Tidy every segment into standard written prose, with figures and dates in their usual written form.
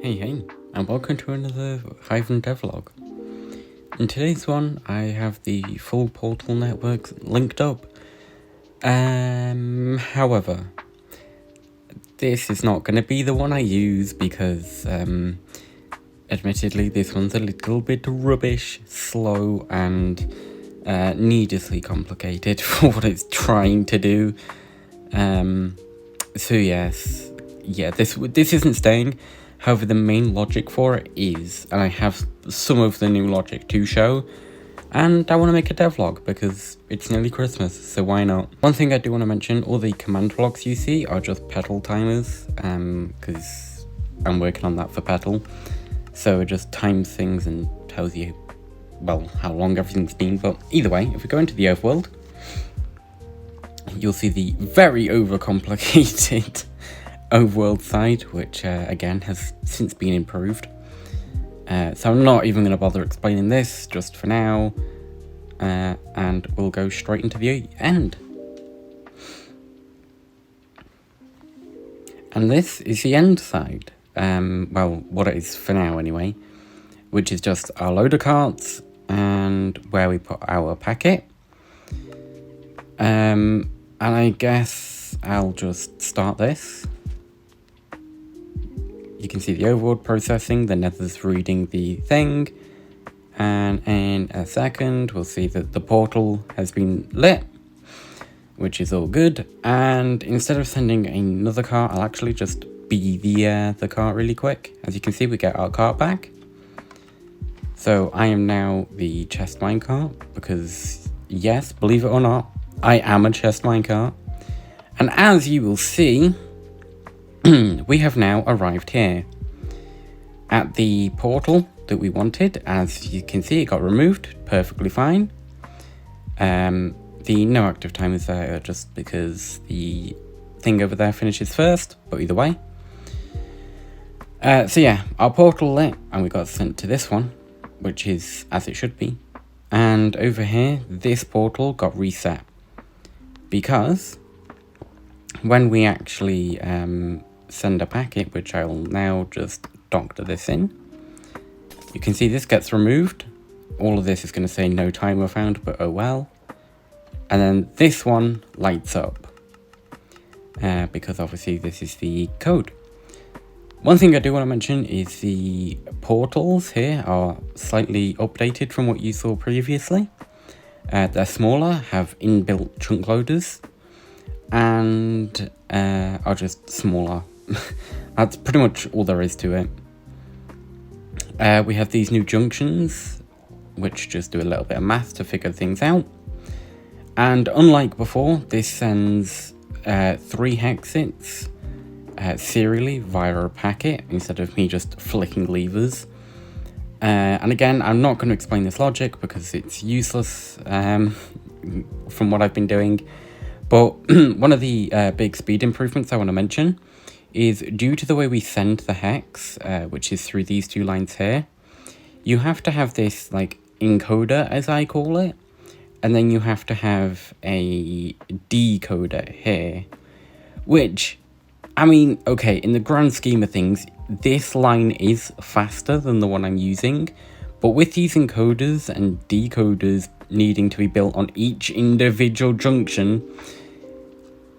Hey, and welcome to another Hiveon devlog. In today's one, I have the full Portal network linked up. However, this is not going to be the one I use because, admittedly, this one's a little bit rubbish, slow, and needlessly complicated for what it's trying to do. So yes, this isn't staying. However, the main logic for it is, and I have some of the new logic to show, and I want to make a devlog because it's nearly Christmas, so why not? One thing I do want to mention, all the command blocks you see are just pedal timers, because I'm working on that for pedal, so it just times things and tells you, well, how long everything's been. But either way, if we go into the overworld, you'll see the very overcomplicated overworld side, which again has since been improved. So I'm not even going to bother explaining this just for now, and we'll go straight into the end. And this is the end side, well, what it is for now anyway, which is just our loader carts and where we put our packet. And I guess I'll just start this. You can see the overworld processing, the nether's reading the thing, and in a second we'll see that the portal has been lit, which is all good. And instead of sending another cart, I'll actually just be the cart really quick. As you can see, we get our cart back. So I am now the chest minecart because, yes, believe it or not, I am a chest minecart. And as you will see, we have now arrived here at the portal that we wanted. As you can see, it got removed perfectly fine. The no active time is there just because the thing over there finishes first, but either way. So yeah, our portal lit and we got sent to this one, which is as it should be. And over here, this portal got reset because when we actually send a packet, which I'll now just doctor this in, you can see this gets removed. All of this is going to say no timer found, but oh well. And then this one lights up because obviously this is the code. One thing I do want to mention is the portals here are slightly updated from what you saw previously. They're smaller, have inbuilt chunk loaders, and are just smaller. That's pretty much all there is to it. We have these new junctions, which just do a little bit of math to figure things out. And unlike before, this sends 3 hexits serially via a packet instead of me just flicking levers. And again, I'm not going to explain this logic because it's useless from what I've been doing. But one of the big speed improvements I want to mention is due to the way we send the hex, which is through these 2 lines here, you have to have this like encoder, as I call it, and then you have to have a decoder here, which, I mean, okay, in the grand scheme of things, this line is faster than the one I'm using, but with these encoders and decoders needing to be built on each individual junction,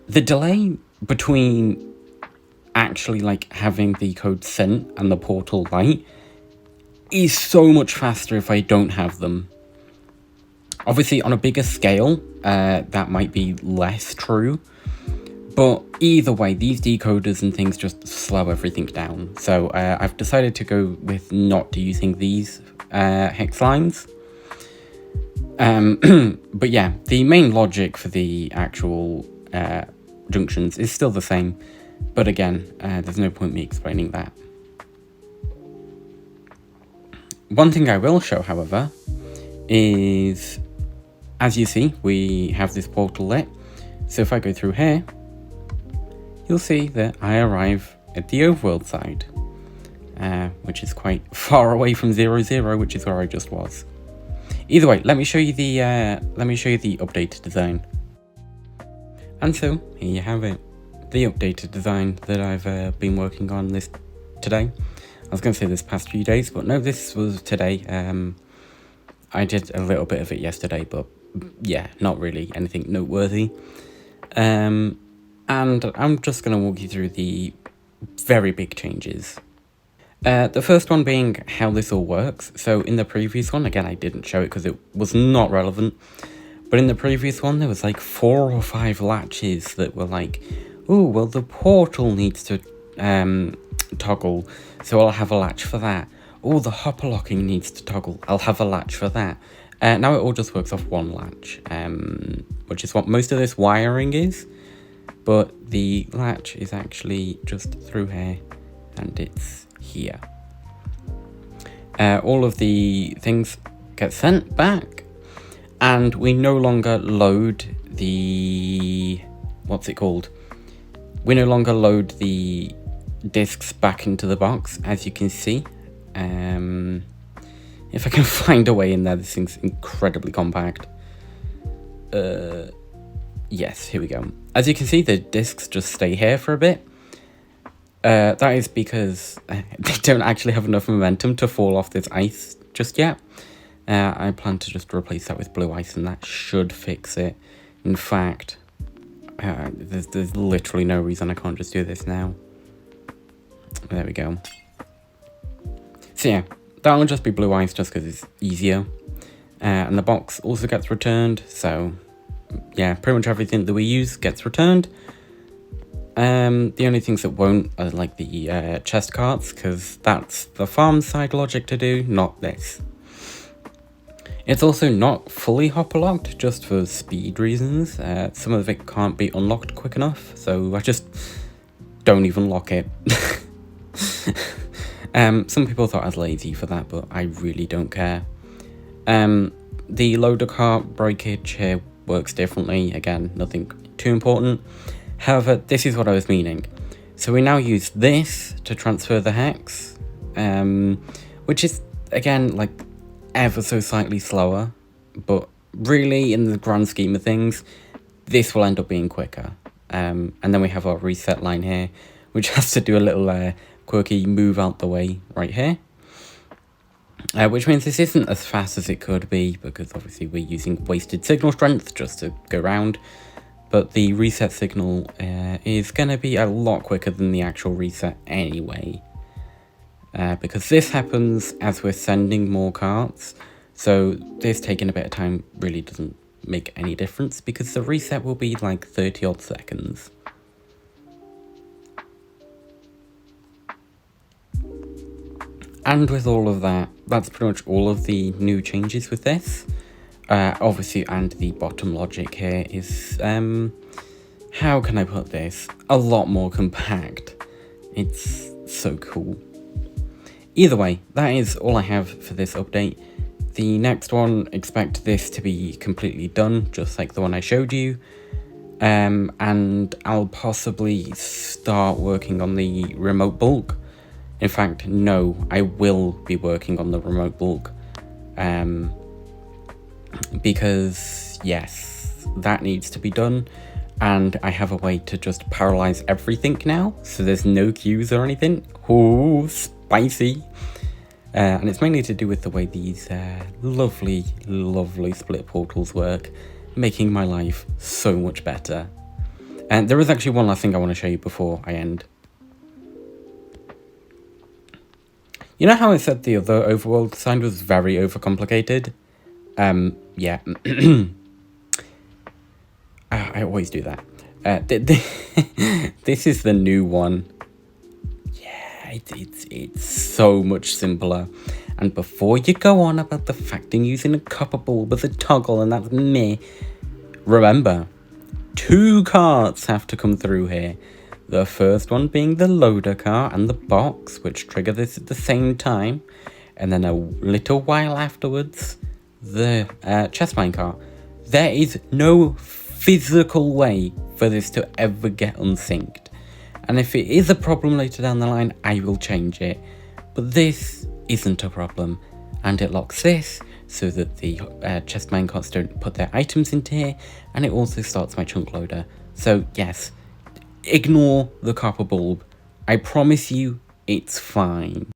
the delay between actually like having the code sent and the portal light is so much faster if I don't have them. Obviously on a bigger scale, that might be less true, but either way, these decoders and things just slow everything down. So I've decided to go with not using these hex lines. But yeah, the main logic for the actual junctions is still the same, but again, there's no point me explaining that. One thing I will show, however, is, as you see, we have this portal lit. So if I go through here, you'll see that I arrive at the overworld side, which is quite far away from 0, which is where I just was. Either way, let me show you the updated design. And so here you have it, the updated design that I've been working on this today. was going to say this past few days, but no, this was today. I did a little bit of it yesterday, but yeah, not really anything noteworthy. And I'm just going to walk you through the very big changes. The first one being how this all works. So in the previous one, again, I didn't show it because it was not relevant. But in the previous one, there was like 4 or 5 latches that were like, oh, well, the portal needs to toggle, so I'll have a latch for that. Oh, the hopper locking needs to toggle, I'll have a latch for that. Now it all just works off one latch, which is what most of this wiring is. But the latch is actually just through here, and it's here. All of the things get sent back, and we no longer load the... what's it called? We no longer load the discs back into the box, as you can see. If I can find a way in there, this thing's incredibly compact. Yes, here we go. As you can see, the discs just stay here for a bit. That is because they don't actually have enough momentum to fall off this ice just yet. I plan to just replace that with blue ice, and that should fix it. In fact, there's literally no reason I can't just do this now. There we go. So yeah, that will just be blue ice just because it's easier. And the box also gets returned, so yeah, pretty much everything that we use gets returned. The only things that won't are like the chest carts, because that's the farm side logic to do, not this. It's also not fully hopper locked, just for speed reasons. Some of it can't be unlocked quick enough, so I just don't even lock it. Some people thought I was lazy for that, but I really don't care. The loader cart breakage here works differently. Again, nothing too important. However, this is what I was meaning. So we now use this to transfer the hex, which is, again, like, ever so slightly slower, but really, in the grand scheme of things, this will end up being quicker. And then we have our reset line here, which has to do a little quirky move out the way right here. Which means this isn't as fast as it could be, because obviously we're using wasted signal strength just to go round. But the reset signal is going to be a lot quicker than the actual reset anyway. Because this happens as we're sending more carts, so this taking a bit of time really doesn't make any difference, because the reset will be like 30 odd seconds. And with all of that, that's pretty much all of the new changes with this. Obviously, and the bottom logic here is, how can I put this? A lot more compact. It's so cool. Either way, that is all I have for this update. The next one, expect this to be completely done, just like the one I showed you. And I'll possibly start working on the remote bulk. In fact, no, I will be working on the remote bulk. Because, yes, that needs to be done. And I have a way to just paralyze everything now, so there's no queues or anything. Ooh, spicy. And it's mainly to do with the way these lovely, lovely split portals work, making my life so much better. And there is actually one last thing I want to show you before I end. You know how I said the other overworld design was very overcomplicated? Yeah. I always do that. This is the new one. Yeah, it's so much simpler. And before you go on about the fact I'm using a copper bulb with a toggle and that's me, remember, 2 carts have to come through here. The first one being the loader car and the box, which trigger this at the same time. And then a little while afterwards, the chest mine car. There is no physical way for this to ever get unsynced. And if it is a problem later down the line, I will change it. But this isn't a problem. And it locks this so that the chest mine carts don't put their items into here. And it also starts my chunk loader. So yes, ignore the copper bulb. I promise you, it's fine.